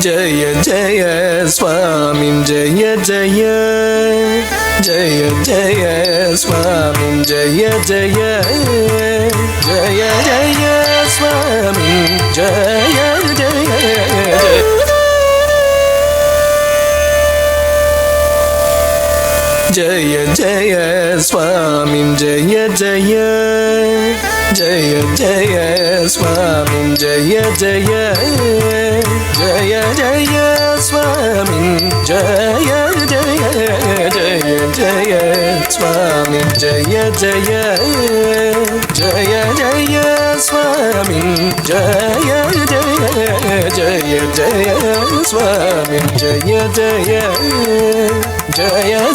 जय जय स्वामी जय जय जय जय स्वामी जय जय जय जय स्वामी जय जय जय जय स्वामी जय जय जय जय स्वामी जय जय जय जय स्वामी जय जय जय जय स्वामी जय जय जय जय स्वामी जय जय जय जय स्वामी जय जय जय जय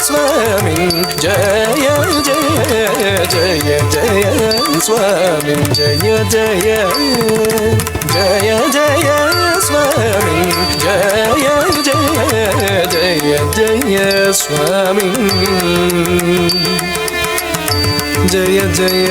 स्वामी जय जय जय जय स्वामी जय जय जय जय स्वामी जय जय जय जय स्वामी जय जय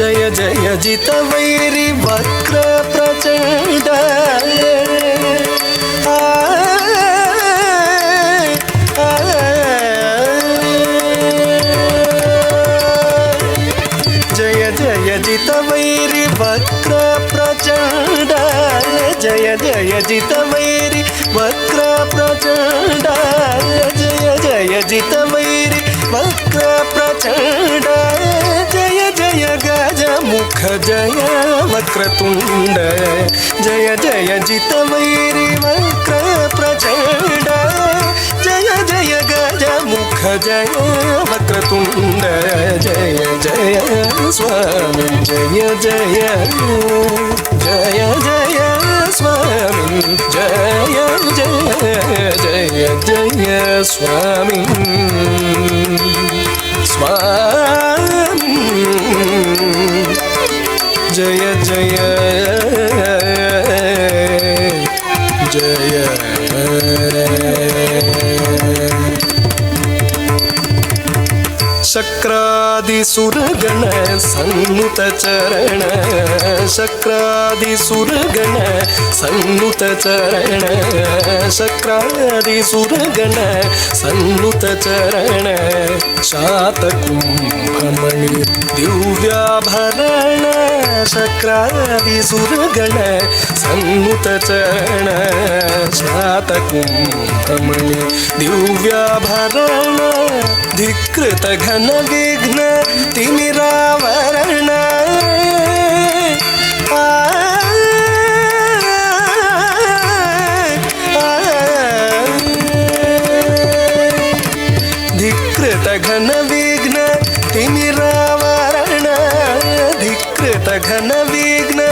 जय जय जित वैरी वक्र प्रचंड जय जय जित वैरी वक्र प्रचंड जय जय जित वैरी वक्र प्रचंड जय जय जित वैरी वक्र प्रचंड जय जय गज मुख जय वक्रतुंड जय जय जित वैरी वक्र प्रचंड जय जय गज मुख जय वक्रतुंड जय जय स्वामी जय जय जय जय स्वामी जय जय जय जय स्वामी स्वामी जय जय जय शक्रादिसुरगण सन्नुत चरण शक्रादिसुरगण सन्नुत चरण शक्रादिसुरगण सन्नुत चरण शातकुम्भमणि दिव्याभरण शक्रादिसुरगण सन्नुत चरण शातकुम्भमणि दिव्याभरण धिकृत घन विघ्न तिमिरावरण धिकृत घन विघ्न तिमिरावरण धिकृत घन विघ्न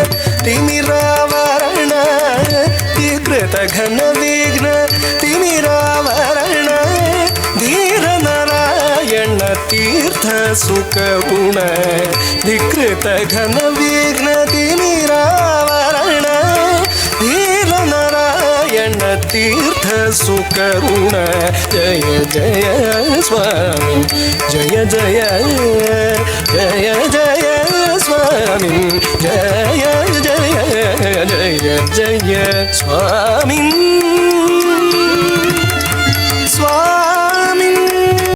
तिमिरावरण धिकृत घन विघ्न तिमिरावरण धीर नारायण तीर्थ सुख गुण धिकृत घन विघ्न तिमिरावरण धीर नारायण तीर्थ सुख गुण जय जय स्वामी जय जय जय जय स्वामी जय जय जय जय स्वामी